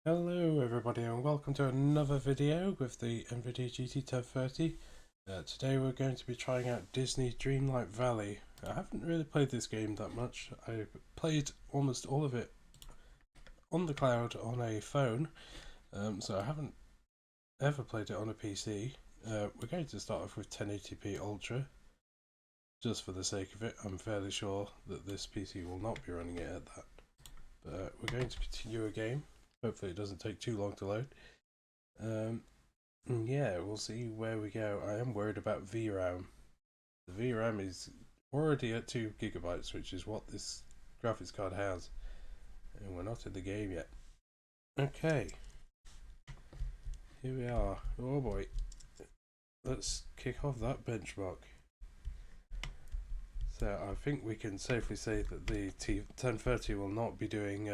Hello everybody and welcome to another video with the Nvidia GT 1030. Today we're going to be trying out Disney Dreamlight Valley. I haven't really played this game that much. I played almost all of it on the cloud on a phone, so I haven't ever played it on a PC. We're going to start off with 1080p Ultra, just for the sake of it. I'm fairly sure that this PC will not be running it at that. But we're going to continue a game. Hopefully it doesn't take too long to load. Yeah, we'll see where we go. I am worried about VRAM. The VRAM is already at 2 gigabytes, which is what this graphics card has. And we're not in the game yet. Okay. Here we are. Oh boy. Let's kick off that benchmark. So I think we can safely say that the 1030 will not be doing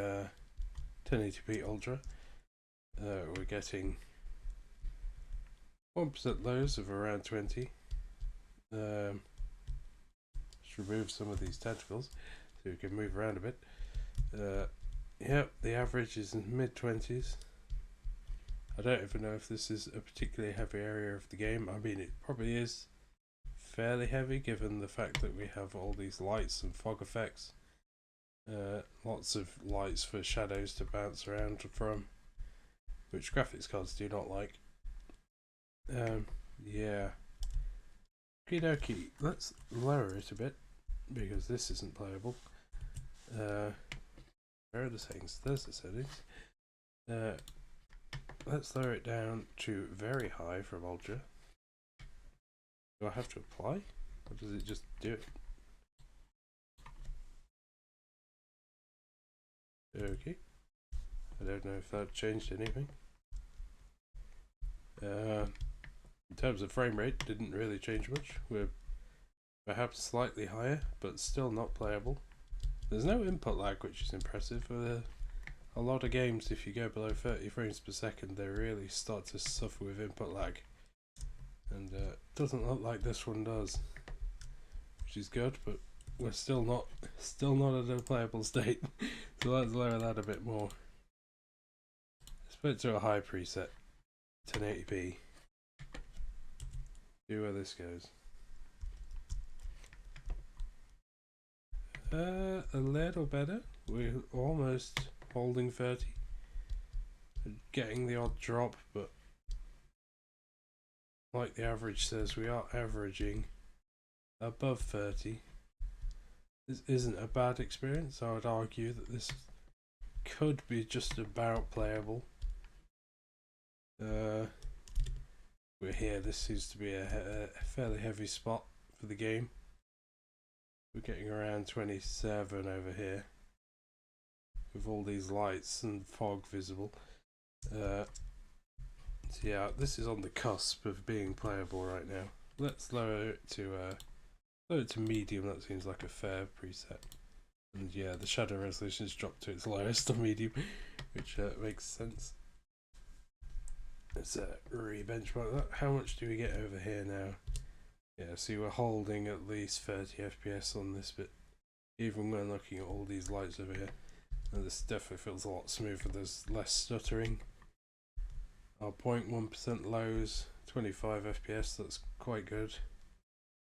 1080p Ultra. We're getting 1% lows of around 20. Let's remove some of these tentacles so we can move around a bit. Yep, the average is in mid-20s. I don't even know if this is a particularly heavy area of the game. I mean, it probably is fairly heavy given the fact that we have all these lights and fog effects. Lots of lights for shadows to bounce around from, which graphics cards do not like. Yeah. Okie dokie, let's lower it a bit because this isn't playable. Where are the settings? There's the settings. Let's lower it down to very high from Ultra. Do I have to apply? Or does it just do it? Okay. I don't know if that changed anything. In terms of frame rate, didn't really change much. We're perhaps slightly higher, but still not playable. There's no input lag, which is impressive. A lot of games, if you go below 30 frames per second, they really start to suffer with input lag. And it doesn't look like this one does, which is good, but we're still not at a playable state. So let's lower that a bit more. Let's put it to a high preset, 1080p. See where this goes. A little better. We're almost holding 30. Getting the odd drop, but like the average says, we are averaging above 30. This isn't a bad experience. I would argue that this could be just about playable. We're here. This seems to be a fairly heavy spot for the game. We're getting around 27 over here with all these lights and fog visible. So yeah, this is on the cusp of being playable right now. Let's lower it to medium. That seems like a fair preset. And yeah, the shadow resolution has dropped to its lowest on medium, which makes sense. Let's re-benchmark that. How much do we get over here now? Yeah, see, we're holding at least 30 FPS on this bit, even when looking at all these lights over here. And this definitely feels a lot smoother. There's less stuttering. Our 0.1% lows, 25 FPS. That's quite good.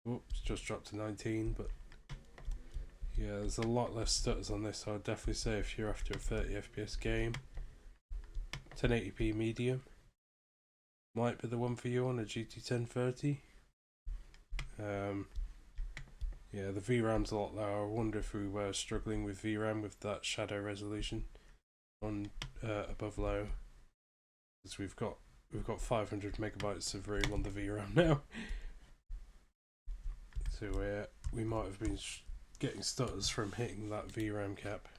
Oops, just dropped to 19, but yeah, there's a lot less stutters on this. So I'd definitely say if you're after a 30 FPS game, 1080p medium might be the one for you on a GT 1030. Yeah, the VRAM's a lot lower. I wonder if we were struggling with VRAM with that shadow resolution on above low, because we've got 500 megabytes of room on the VRAM now. So we might have been getting stutters from hitting that VRAM cap.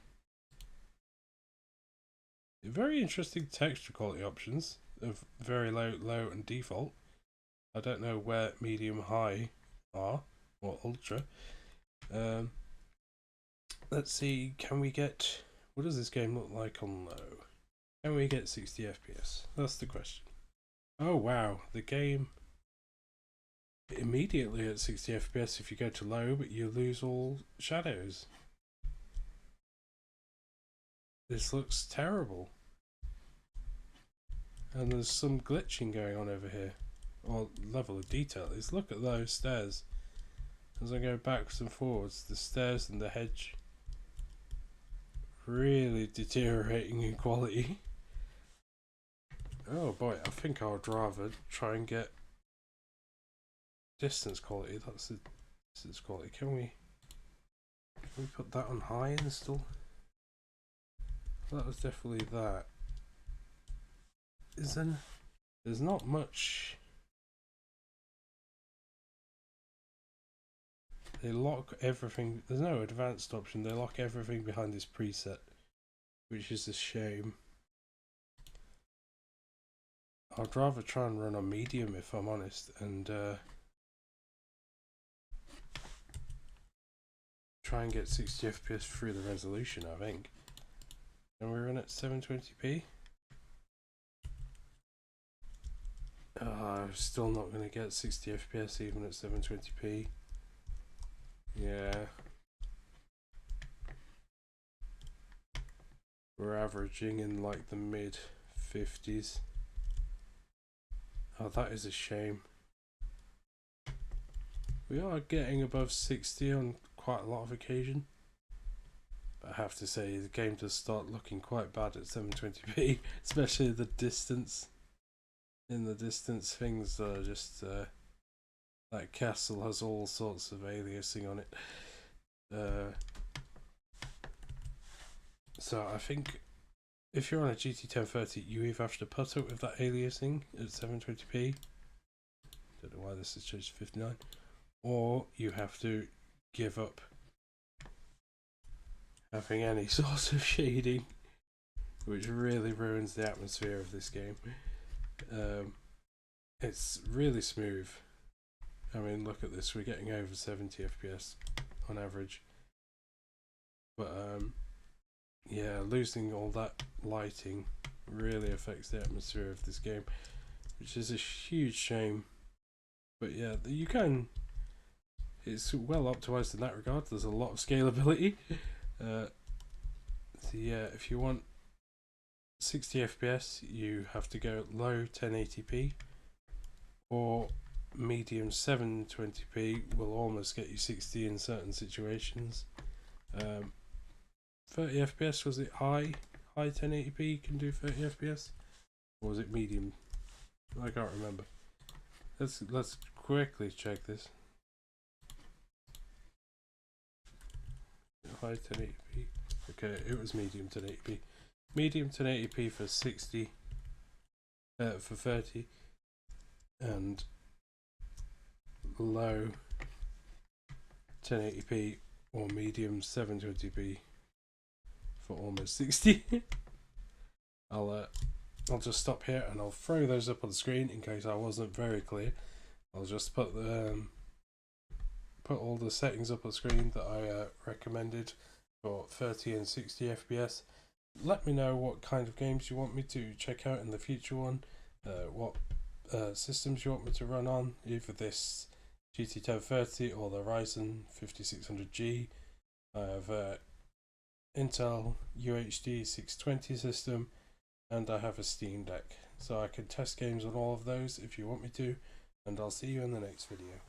Very interesting texture quality options of very low, low and default. I don't know where medium, high are, or ultra. Let's see, can we get, what does this game look like on low? Can we get 60 FPS? That's the question. Oh wow, the game immediately at 60 FPS if you go to low, but you lose all shadows. This looks terrible. And there's some glitching going on over here. Or level of detail is, look at those stairs. As I go backwards and forwards, the stairs and the hedge really deteriorating in quality. Oh boy, I think I would rather try and get distance quality. That's the distance quality. Can we put that on high install? That was definitely that. There's not much. They lock everything. There's no advanced option. They lock everything behind this preset, which is a shame. I'd rather try and run on medium if I'm honest, and try and get 60 FPS through the resolution, I think. Can we run at 720p? I'm still not going to get 60 FPS even at 720p. Yeah. We're averaging in like the mid 50s. Oh, that is a shame. We are getting above 60 on quite a lot of occasion. But I have to say, the game does start looking quite bad at 720p, especially the distance. In the distance, things are just... that castle has all sorts of aliasing on it. So I think if you're on a GT 1030, you either have to put up with that aliasing at 720p. Don't know why this is changed to 59. Or you have to give up having any sort of shading, which really ruins the atmosphere of this game. It's really smooth. I mean, look at this, we're getting over 70 FPS on average. But yeah, losing all that lighting really affects the atmosphere of this game, which is a huge shame. But yeah, you can, it's well optimized in that regard. There's a lot of scalability. So yeah, if you want 60 FPS, you have to go low 1080p, or medium 720p will almost get you 60 in certain situations. 30 FPS, was it high 1080p can do 30 FPS, or was it medium? I can't remember. Let's quickly check this. High 1080p. Okay, it was medium 1080p. Medium 1080p for 60, for 30, and low 1080p or medium 720p for almost 60. I'll just stop here and I'll throw those up on the screen in case I wasn't very clear. I'll just put all the settings up on the screen that I recommended for 30 and 60 FPS. Let me know what kind of games you want me to check out in the future one, what systems you want me to run on, either this GT 1030 or the Ryzen 5600G. I have a Intel UHD 620 system, and I have a Steam Deck, so I can test games on all of those if you want me to, and I'll see you in the next video.